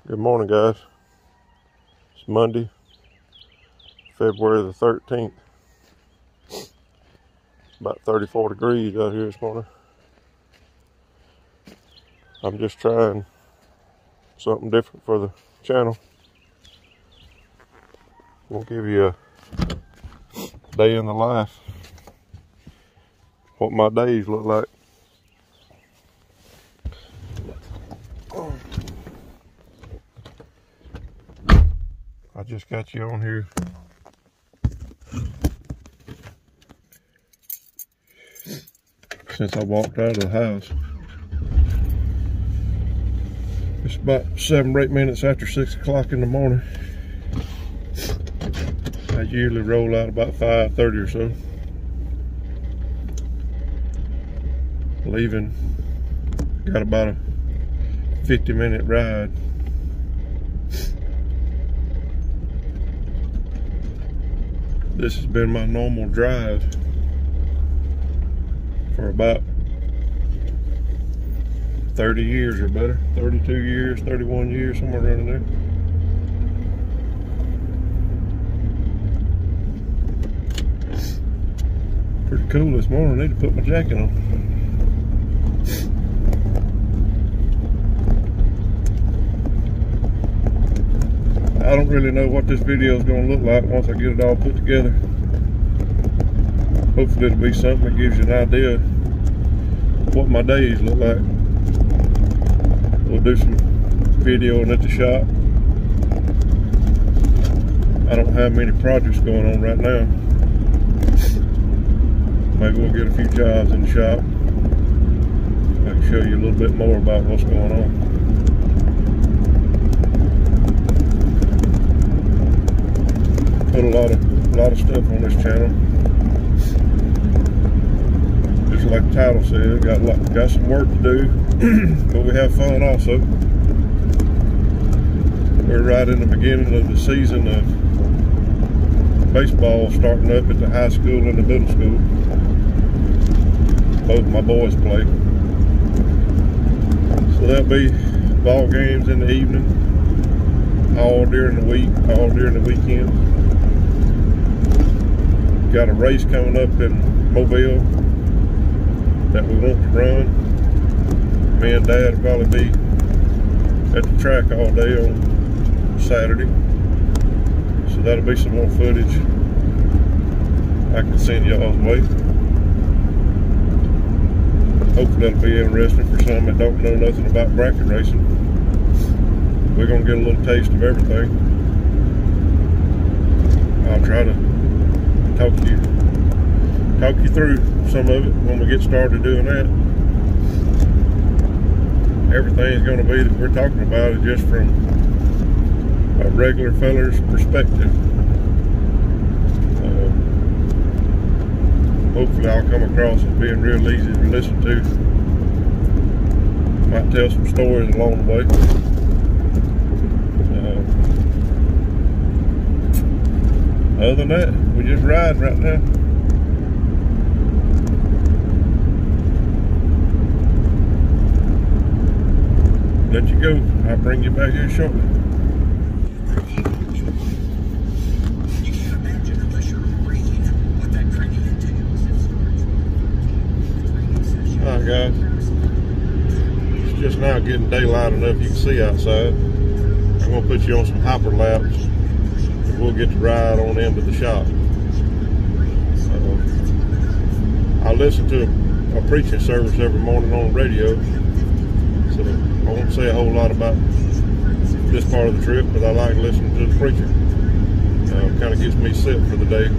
Good morning, guys. It's Monday, February the 13th. About 34 degrees out here this morning. I'm just trying something different for the channel. We'll give you a day in the life. What my days look like. I just got you on here. Since I walked out of the house. It's about 7 or 8 minutes after 6 o'clock in the morning. I usually roll out about 5:30 or so. Leaving, got about a 50-minute ride. This has been my normal drive for about 30 years or better. 32 years, 31 years, somewhere around there. Pretty cool this morning. I need to put my jacket on. I don't really know what this video is going to look like once I get it all put together. Hopefully it'll be something that gives you an idea of what my days look like. We'll do some videoing at the shop. I don't have many projects going on right now. Maybe we'll get a few jobs in the shop. I can show you a little bit more about what's going on. Put a lot of stuff on this channel. Just like the title says, got some work to do, but we have fun also. We're right in the beginning of the season of baseball, starting up at the high school and the middle school. Both my boys play. So there'll be ball games in the evening, all during the week, all during the weekend. Got a race coming up in Mobile that we want to run. Me and Dad will probably be at the track all day on Saturday. So that'll be some more footage I can send y'all's way. Hopefully that'll be interesting for some that don't know nothing about bracket racing. We're gonna get a little taste of everything. I'll try to talk you through some of it when we get started doing that. Everything's going to be that we're talking about is just from a regular feller's perspective. Hopefully I'll come across as being real easy to listen to. Might tell some stories along the way. Other than that, we just ride right now. Let you go. I'll bring you back here shortly. You can't imagine unless you're reading what that training entails. Alright guys. It's just now getting daylight enough you can see outside. I'm going to put you on some hyper laps. We'll get to ride on into the shop. I listen to a preaching service every morning on the radio, so I won't say a whole lot about this part of the trip, but I like listening to the preacher. Kind of gets me set for the day.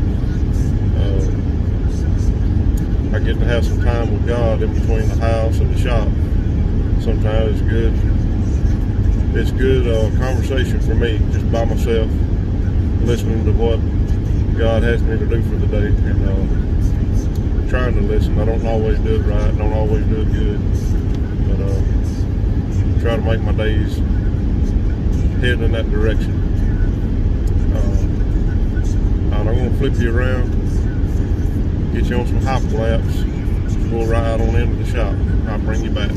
I get to have some time with God in between the house and the shop. Sometimes it's good. It's good conversation for me, just by myself, listening to what God has me to do for the day, and trying to listen. I don't always do it right, don't always do it good, but try to make my days head in that direction. I'm going to flip you around, get you on some hop laps, we'll ride on into the shop. I'll bring you back.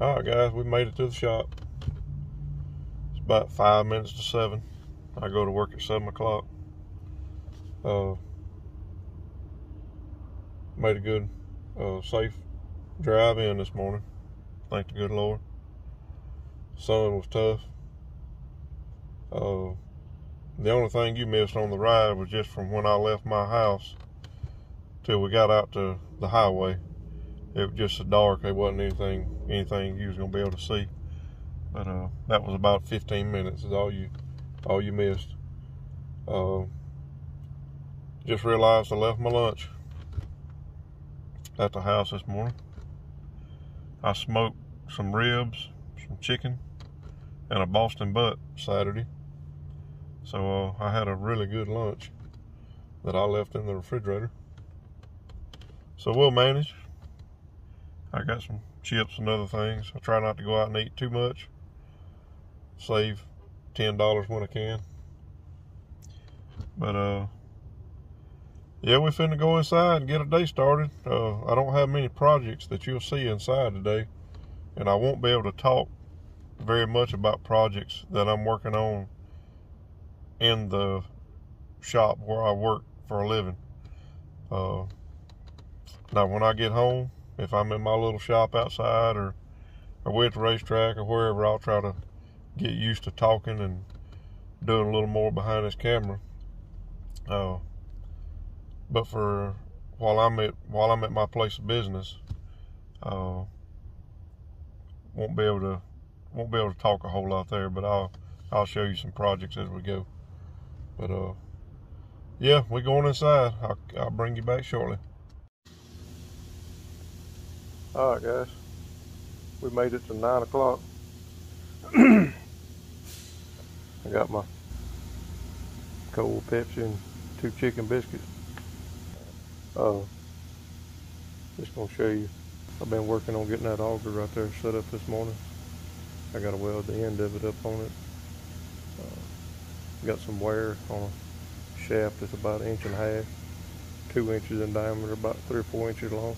All right, guys, we made it to the shop. It's about 5 minutes to 7. I go to work at 7 o'clock. Made a good, safe drive in this morning. Thank the good Lord. Sun was tough. The only thing you missed on the ride was just from when I left my house till we got out to the highway. It was just so dark. There wasn't anything you was gonna be able to see. But that was about 15 minutes is all you missed. Just realized I left my lunch at the house this morning. I smoked some ribs, some chicken, and a Boston butt Saturday. So I had a really good lunch that I left in the refrigerator. So we'll manage. I got some chips and other things. I try not to go out and eat too much. Save $10 when I can. But yeah, we're finna go inside and get a day started. I don't have many projects that you'll see inside today, and I won't be able to talk very much about projects that I'm working on in the shop where I work for a living. Now when I get home, if I'm in my little shop outside or with the racetrack or wherever, I'll try to get used to talking and doing a little more behind this camera. But for while I'm at my place of business, won't be able to talk a whole lot there. But I'll show you some projects as we go. But yeah, we're going inside. I'll bring you back shortly. All right, guys, we made it to 9 o'clock. I got my cold Pepsi and 2 chicken biscuits. Just gonna show you. I've been working on getting that auger right there set up this morning. I got to weld the end of it up on it. Got some wire on a shaft that's about 1.5 inches, 2 inches in diameter, about 3 or 4 inches long.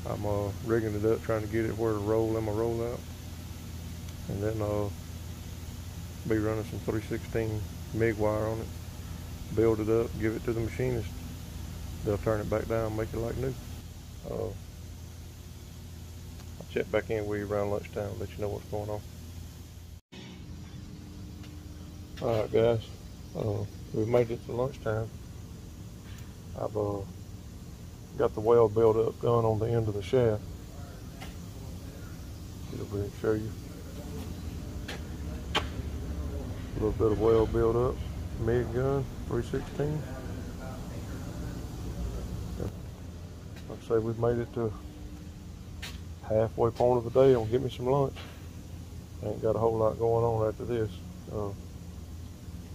I'm rigging it up, trying to get it where to roll in my rollout, and then be running some 316 MIG wire on it, build it up, give it to the machinist. They'll turn it back down, make it like new. I'll check back in with you around lunchtime, let you know what's going on. Alright, guys, we've made it to lunchtime. I've got the weld build up gun on the end of the shaft. Get over here and show you. A little bit of weld build up, MIG gun, 316. Like I say, we've made it to halfway point of the day. I'm gonna get me some lunch. Ain't got a whole lot going on after this.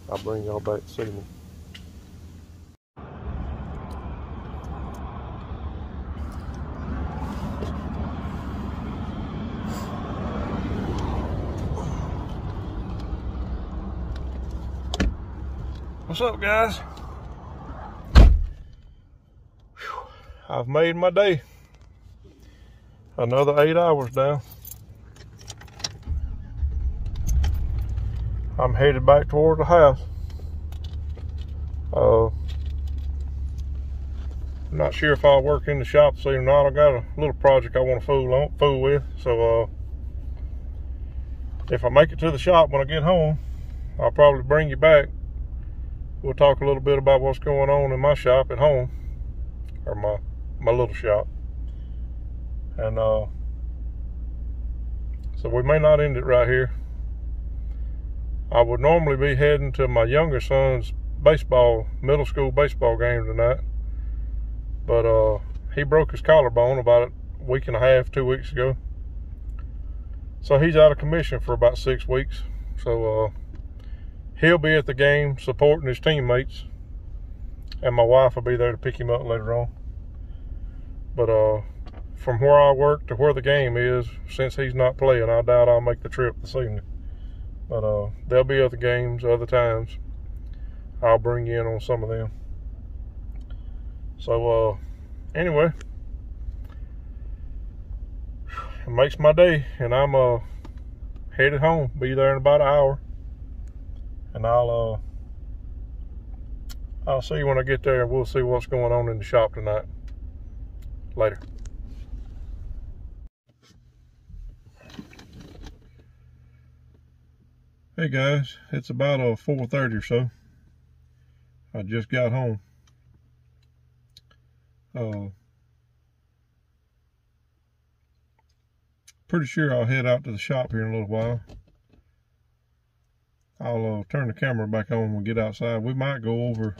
I'll bring y'all back this evening. What's up, guys? I've made my day. Another 8 hours down. I'm headed back toward the house. I'm not sure if I'll work in the shop this evening or not. I got a little project I want to fool with. So if I make it to the shop when I get home, I'll probably bring you back. We'll talk a little bit about what's going on in my shop at home, or my little shop. And so we may not end it right here. I would normally be heading to my younger son's middle school baseball game tonight, but he broke his collarbone about a week and a half, 2 weeks ago. So he's out of commission for about 6 weeks. So he'll be at the game supporting his teammates, and my wife will be there to pick him up later on. But from where I work to where the game is, since he's not playing, I doubt I'll make the trip this evening. But there'll be other games, other times. I'll bring you in on some of them. So anyway, it makes my day, and I'm headed home. Be there in about an hour, and I'll see you when I get there, and we'll see what's going on in the shop tonight. Later. Hey guys, it's about 4:30 or so. I just got home. Pretty sure I'll head out to the shop here in a little while. I'll turn the camera back on when we get outside. We might go over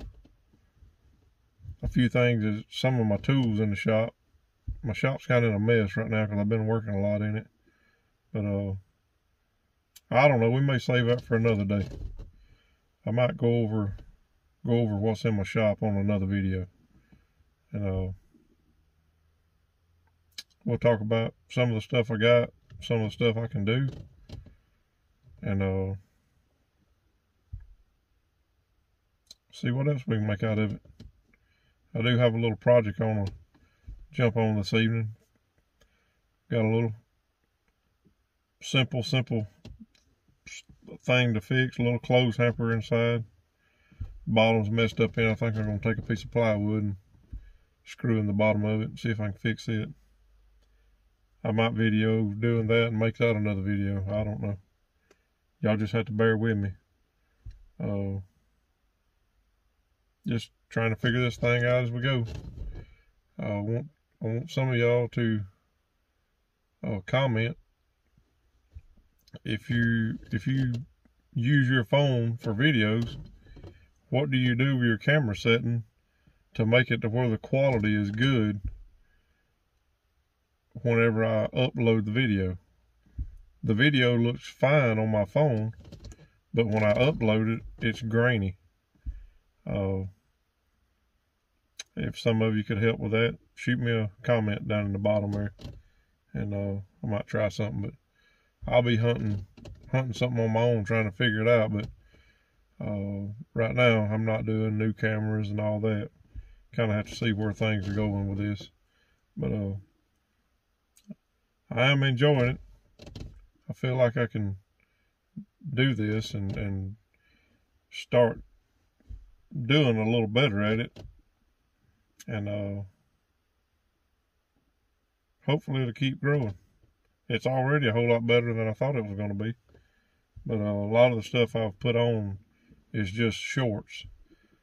a few things, some of my tools in the shop. My shop's kind of in a mess right now because I've been working a lot in it. But I don't know, we may save that for another day. I might go over what's in my shop on another video. And we'll talk about some of the stuff I got, some of the stuff I can do. And see what else we can make out of it. I do have a little project I want to jump on this evening. Got a little simple thing to fix, a little clothes hamper inside. Bottom's messed up in. I think I'm going to take a piece of plywood and screw in the bottom of it and see if I can fix it. I might video doing that and make that another video. I don't know. Y'all just have to bear with me. Just trying to figure this thing out as we go. I want some of y'all to comment if you use your phone for videos. What do you do with your camera setting to make it to where the quality is good whenever I upload the video? The video looks fine on my phone, but when I upload it, it's grainy. If some of you could help with that, shoot me a comment down in the bottom there, and I might try something. But I'll be hunting something on my own, trying to figure it out. But right now, I'm not doing new cameras and all that. Kind of have to see where things are going with this. But I am enjoying it. I feel like I can do this and start doing a little better at it. And hopefully it'll keep growing. It's already a whole lot better than I thought it was going to be. But a lot of the stuff I've put on is just shorts,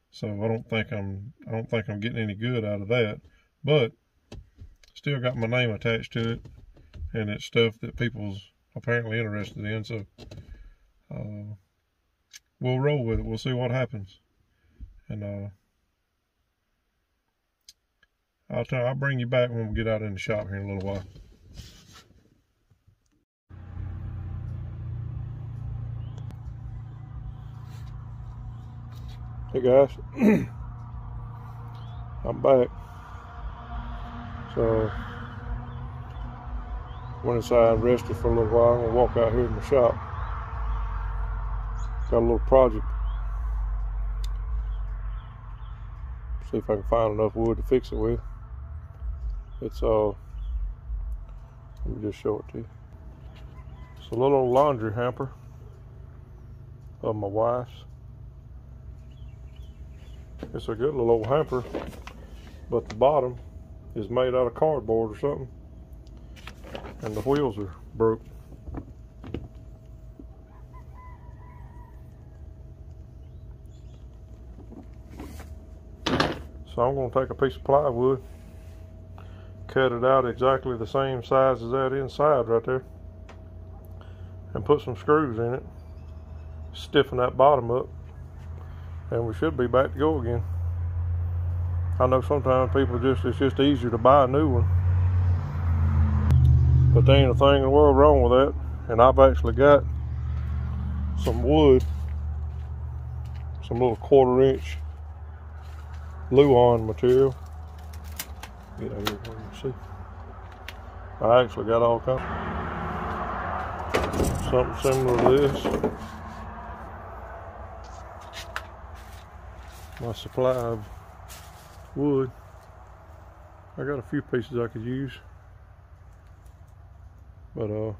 so I don't think I'm getting any good out of that. But still got my name attached to it, and it's stuff that people's apparently interested in. So we'll roll with it. We'll see what happens, and I'll bring you back when we get out in the shop here in a little while. Hey guys, I'm back. So went inside and rested for a little while. I'm gonna walk out here in the shop. Got a little project. See if I can find enough wood to fix it with. It's let me just show it to you. It's a little old laundry hamper of my wife's. It's a good little old hamper, but the bottom is made out of cardboard or something, and the wheels are broke. So I'm going to take a piece of plywood, cut it out exactly the same size as that inside right there, and put some screws in it, stiffen that bottom up, and we should be back to go again. I know sometimes it's just easier to buy a new one, but there ain't a thing in the world wrong with that. And I've actually got some wood, some little 1/4-inch Luan material. Get out here where you can see. I actually got all kinds, something similar to this. My supply of wood. I got a few pieces I could use. But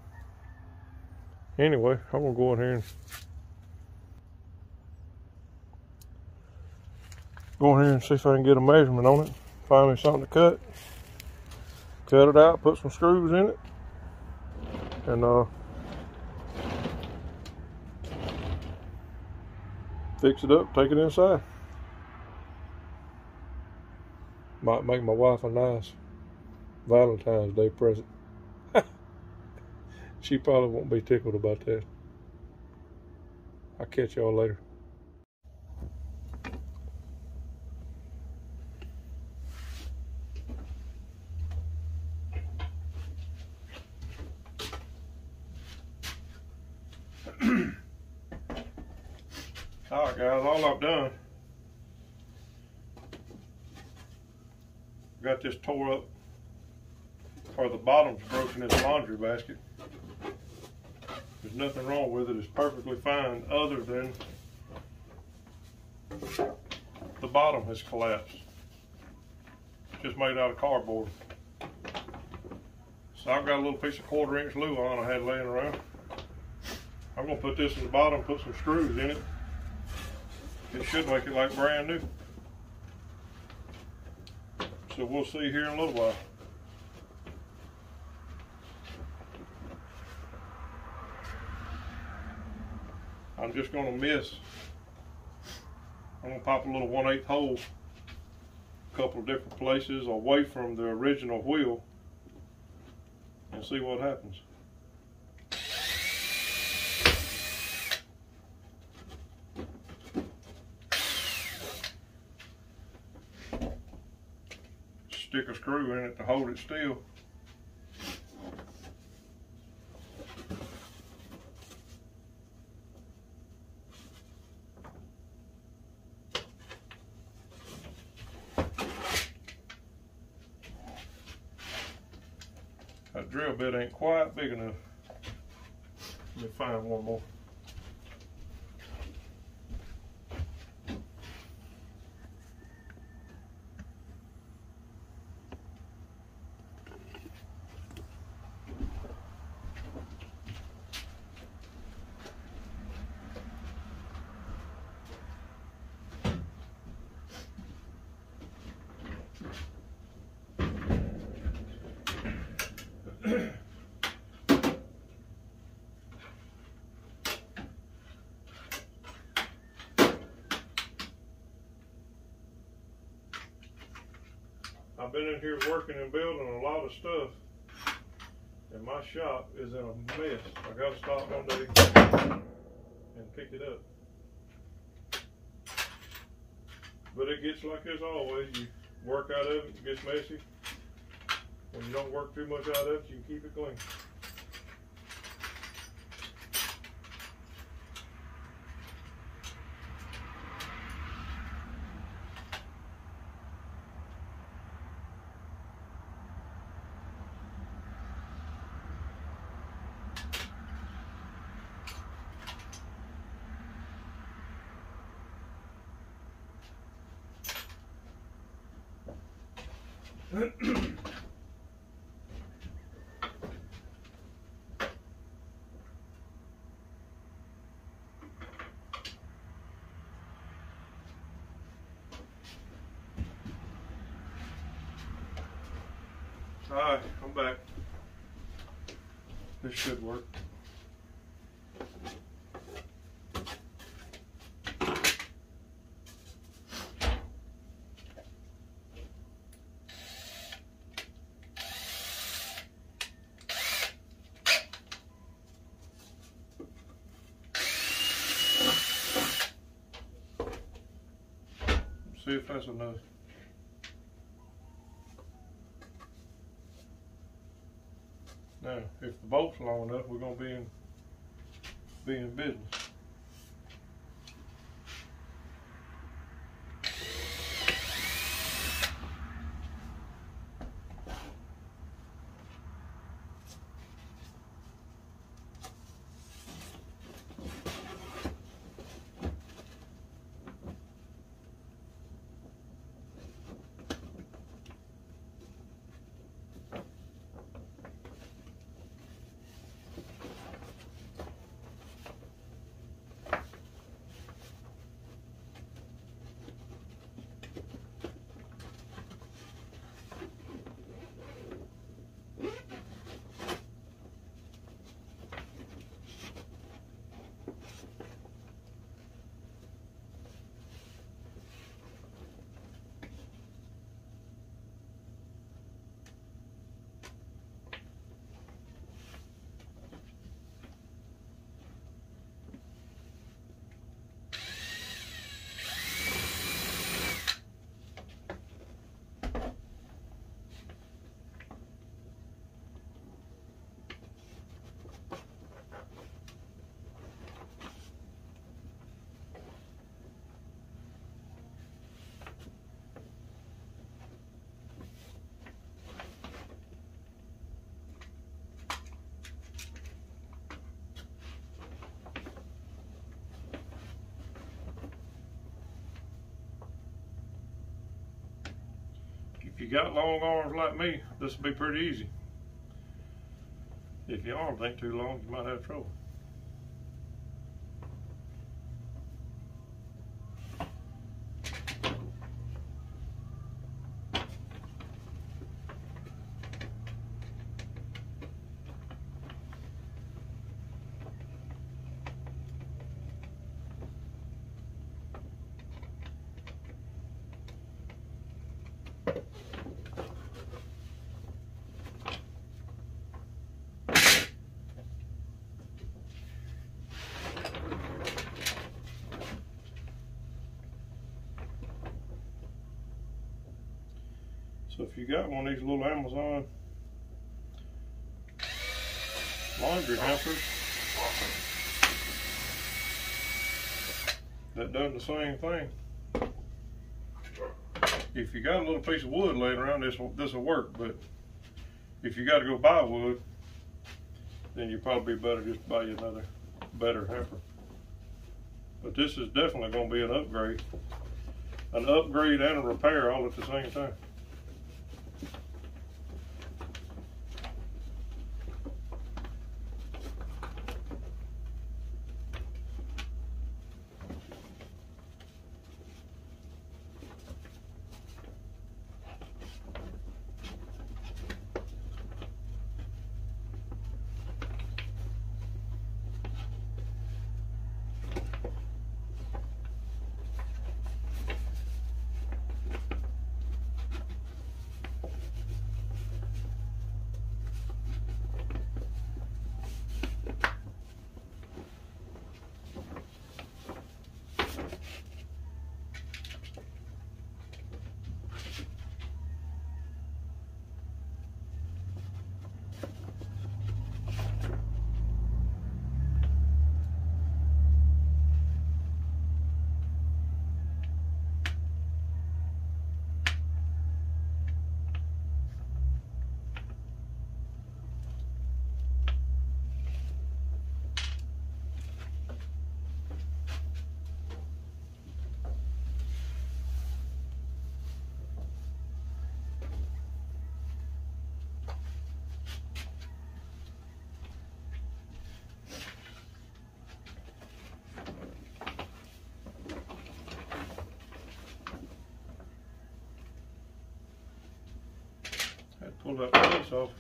anyway, I'm gonna go in here and see if I can get a measurement on it. Find me something to cut it out, put some screws in it, and fix it up, take it inside. Might make my wife a nice Valentine's Day present. She probably won't be tickled about that. I'll catch y'all later. Alright guys, all I've done, got this tore up, or the bottom's broken in the laundry basket. There's nothing wrong with it, it's perfectly fine, other than the bottom has collapsed. It's just made out of cardboard. So I've got a little piece of 1/4 inch Luan I had laying around. I'm gonna put this in the bottom, put some screws in it. It should make it like brand new. So we'll see here in a little while. I'm just gonna I'm gonna pop a little 1/8 hole a couple of different places away from the original wheel and see what happens. Stick a screw in it to hold it still. That drill bit ain't quite big enough. Let me find one more. I've been in here working and building a lot of stuff, and my shop is in a mess. I gotta stop one day and pick it up. But it gets like this always. You work out of it, it gets messy. When you don't work too much out of it, you can keep it clean. Alright, I'm back. This should work. See if that's enough. Now, if the bolt's long enough, we're gonna be in business. If you got long arms like me, this will be pretty easy. If your arms ain't too long, you might have trouble. So if you got one of these little Amazon laundry hampers that does the same thing, if you got a little piece of wood laying around, this will work. But if you got to go buy wood, then you'd probably be better just buy you another better hamper. But this is definitely going to be an upgrade and a repair all at the same time. Pull that piece off.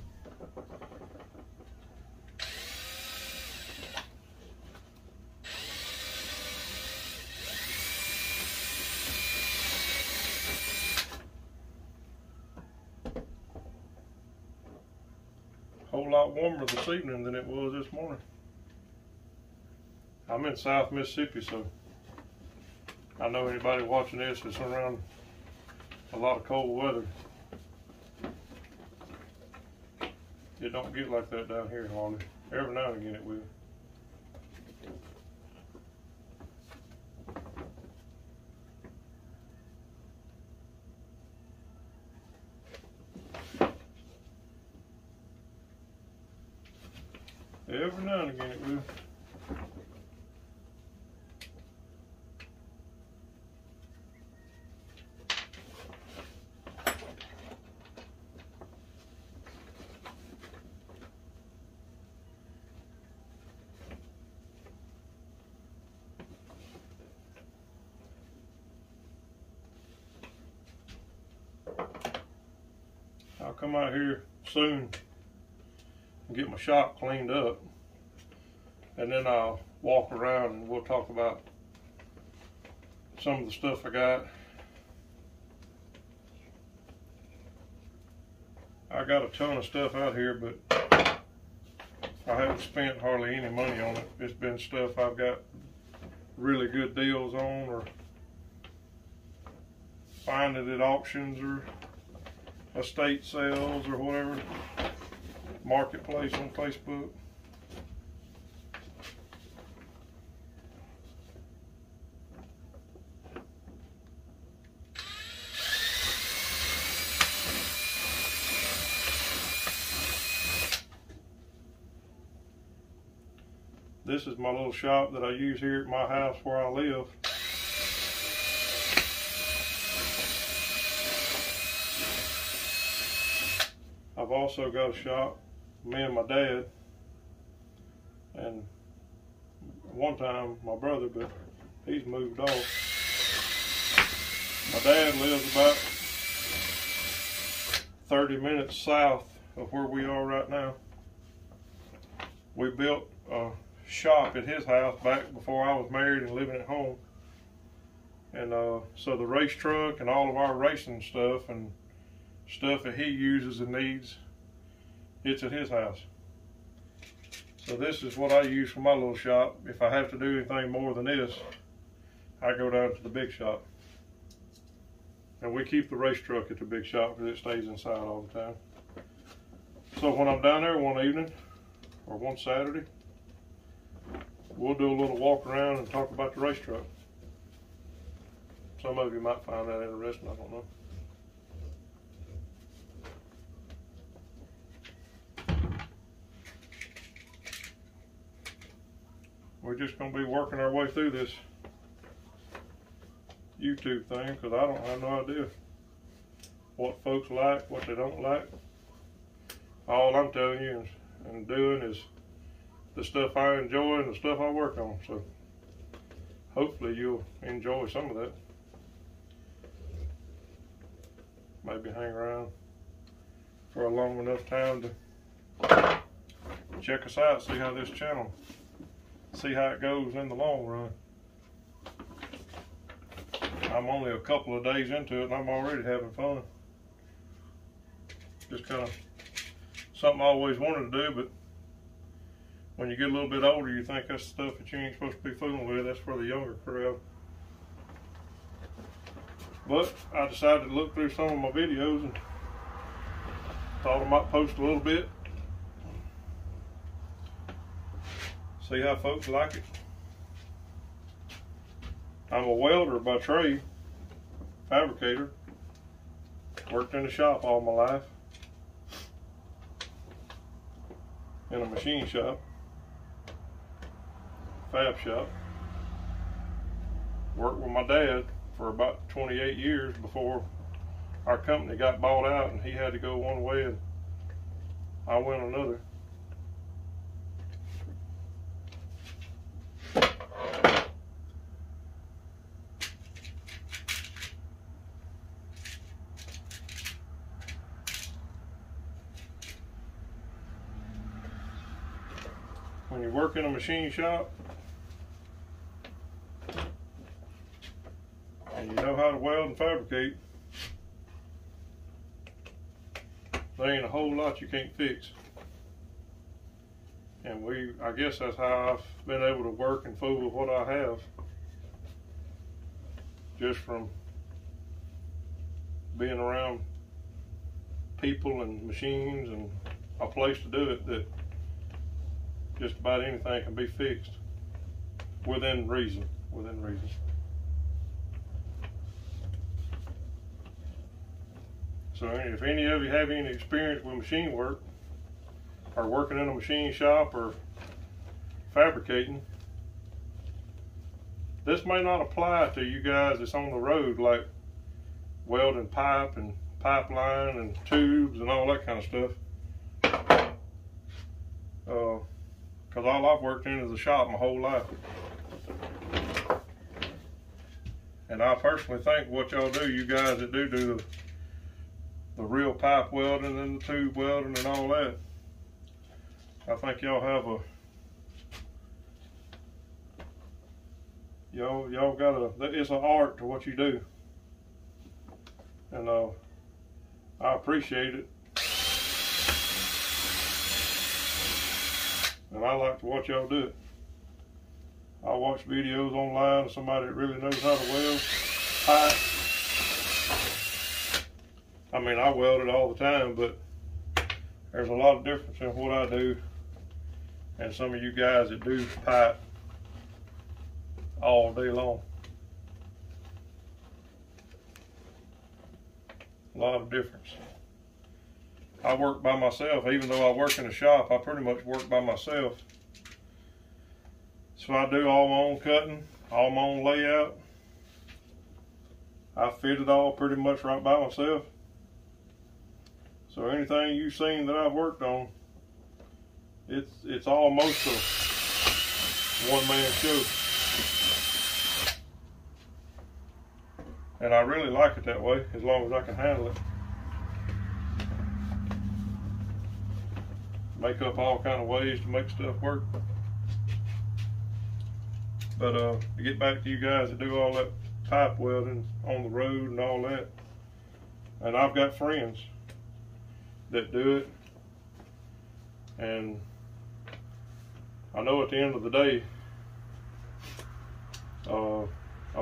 Whole lot warmer this evening than it was this morning. I'm in South Mississippi, so I know anybody watching this is around a lot of cold weather. It don't get like that down here hardly. Every now and again it will. Every now and again it will. I'll come out here soon and get my shop cleaned up, and then I'll walk around and we'll talk about some of the stuff I got. I got a ton of stuff out here, but I haven't spent hardly any money on it. It's been stuff I've got really good deals on, or finding at auctions or estate sales or whatever, marketplace on Facebook. This is my little shop that I use here at my house where I live. I've also got a shop, me and my dad, and one time my brother, but he's moved off. My dad lives about 30 minutes south of where we are right now. We built a shop at his house back before I was married and living at home. And so the race truck and all of our racing stuff and stuff that he uses and needs, it's at his house. So this is what I use for my little shop. If I have to do anything more than this, I go down to the big shop. And we keep the race truck at the big shop because it stays inside all the time. So when I'm down there one evening or one Saturday, we'll do a little walk around and talk about the race truck. Some of you might find that interesting, I don't know. We're just going to be working our way through this YouTube thing because I don't have no idea what folks like, what they don't like. All I'm telling you and doing is the stuff I enjoy and the stuff I work on. So hopefully you'll enjoy some of that. Maybe hang around for a long enough time to check us out, see how this channel, see how it goes in the long run. I'm only a couple of days into it and I'm already having fun. Just kind of something I always wanted to do, but when you get a little bit older, you think that's stuff that you ain't supposed to be fooling with. That's for the younger crowd. But I decided to look through some of my videos and thought I might post a little bit. See how folks like it. I'm a welder by trade, fabricator. Worked in the shop all my life. In a machine shop, fab shop. Worked with my dad for about 28 years before our company got bought out and he had to go one way and I went another. When you work in a machine shop and you know how to weld and fabricate, there ain't a whole lot you can't fix. And I guess that's how I've been able to work and fool with what I have, just from being around people and machines and a place to do it, that just about anything can be fixed within reason. So if any of you have any experience with machine work or working in a machine shop or fabricating, this may not apply to you guys that's on the road, like welding pipe and pipeline and tubes and all that kind of stuff. Because all I've worked in is a shop my whole life. And I personally think what y'all do, you guys that do the real pipe welding and the tube welding and all that, I think y'all have y'all got it's an art to what you do. And I appreciate it. And I like to watch y'all do it. I watch videos online of somebody that really knows how to weld pipe. I mean, I weld it all the time, but there's a lot of difference in what I do and some of you guys that do pipe all day long. A lot of difference. I work by myself. Even though I work in a shop, I pretty much work by myself. So I do all my own cutting, all my own layout. I fit it all pretty much right by myself. So anything you've seen that I've worked on, it's almost a one-man show. And I really like it that way, as long as I can handle it. Make up all kind of ways to make stuff work. But to get back to you guys that do all that pipe welding on the road and all that, and I've got friends that do it, and I know at the end of the day, a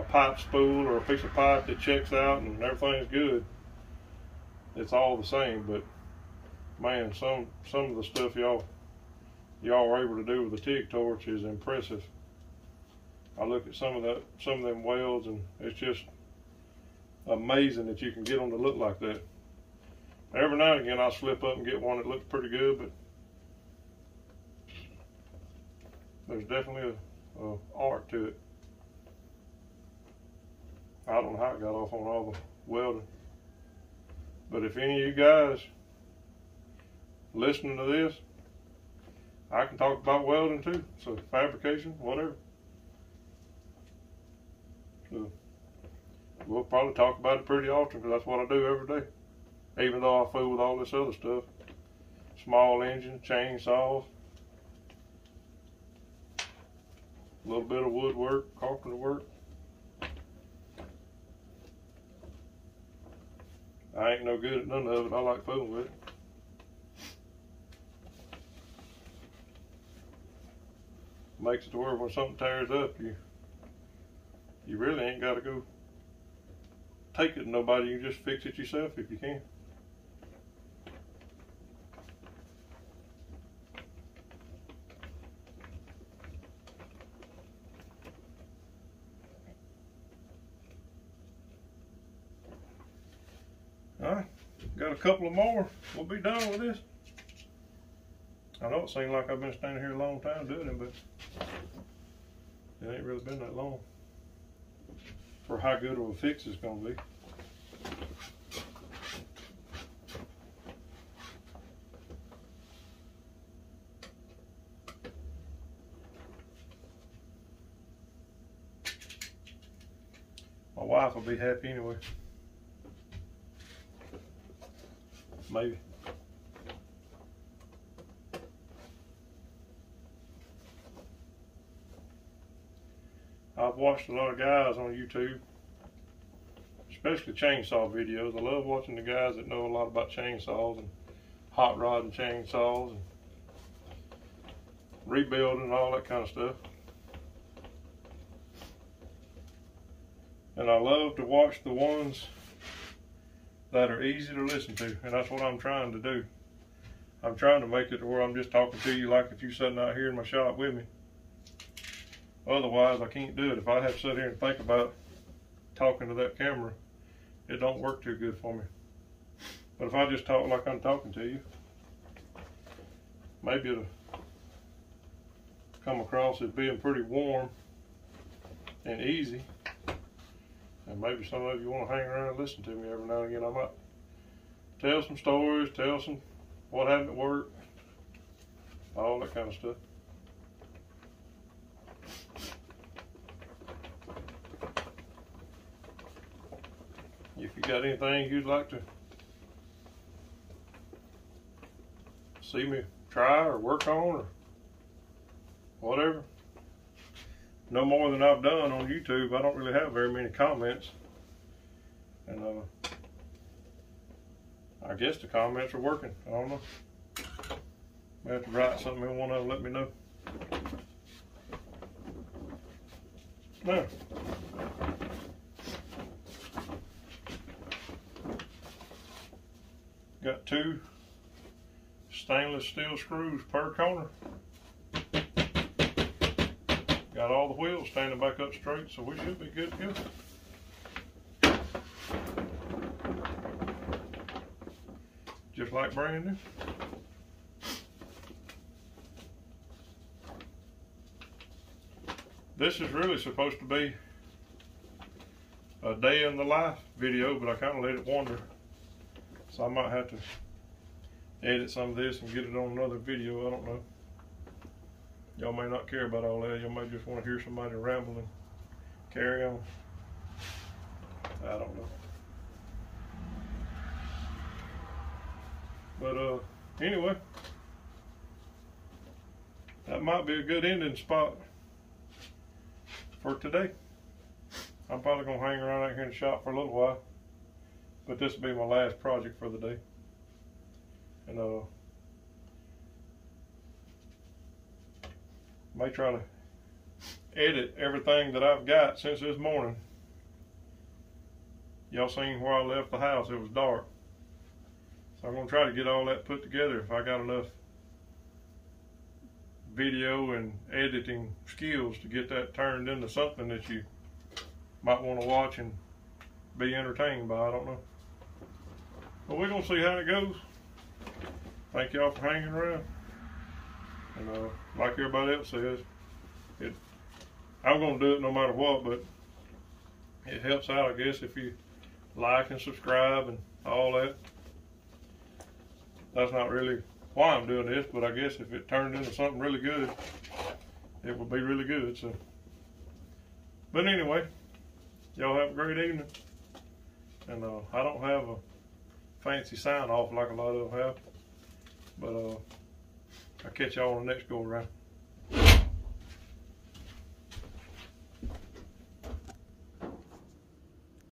pipe spool or a piece of pipe that checks out and everything's good, it's all the same. But man, some of the stuff y'all are able to do with the TIG torch is impressive. I look at some of them welds, and it's just amazing that you can get them to look like that. Every now and again I'll slip up and get one that looks pretty good, but there's definitely a art to it. I don't know how it got off on all the welding, but if any of you guys listening to this, I can talk about welding too, so fabrication, whatever. So we'll probably talk about it pretty often, because that's what I do every day. Even though I fool with all this other stuff. Small engine, chainsaws, a little bit of woodwork, carpenter work. I ain't no good at none of it. I like fooling with it. Makes it to where when something tears up, you really ain't got to go take it to nobody. You can just fix it yourself if you can. Alright, got a couple of more. We'll be done with this. I know it seems like I've been standing here a long time doing it, but it ain't really been that long for how good of a fix it's going to be. My wife will be happy anyway. Maybe. I've watched a lot of guys on YouTube, especially chainsaw videos. I love watching the guys that know a lot about chainsaws and hot rod and chainsaws and rebuilding and all that kind of stuff. And I love to watch the ones that are easy to listen to, and that's what I'm trying to do. I'm trying to make it to where I'm just talking to you like if you're sitting out here in my shop with me. Otherwise, I can't do it. If I have to sit here and think about talking to that camera, it don't work too good for me. But if I just talk like I'm talking to you, maybe it'll come across as being pretty warm and easy. And maybe some of you want to hang around and listen to me every now and again. I might tell some stories, tell some what happened at work, all that kind of stuff. If you got anything you'd like to see me try or work on or whatever, no more than I've done on YouTube. I don't really have very many comments, and I guess the comments are working. I don't know. I have to write something in one of them, let me know. Now, got 2 stainless steel screws per corner. Got all the wheels standing back up straight, so we should be good to go. Just like brand new. This is really supposed to be a day in the life video, but I kind of let it wander. So I might have to edit some of this and get it on another video. I don't know. Y'all may not care about all that. Y'all may just want to hear somebody ramble and carry on. I don't know. But anyway, that might be a good ending spot for today. I'm probably gonna hang around out here in the shop for a little while, but this will be my last project for the day. And may try to edit everything that I've got since this morning. Y'all seen where I left the house, it was dark. So I'm gonna try to get all that put together if I got enough video and editing skills to get that turned into something that you might want to watch and be entertained by. I don't know. But we're gonna see how it goes. Thank y'all for hanging around. And like everybody else says, I'm gonna do it no matter what, but it helps out, I guess, if you like and subscribe and all that. That's not really why I'm doing this, but I guess if it turned into something really good, it would be really good. So, but anyway, y'all have a great evening. And I don't have a fancy sign off like a lot of them have, but I'll catch y'all on the next go around.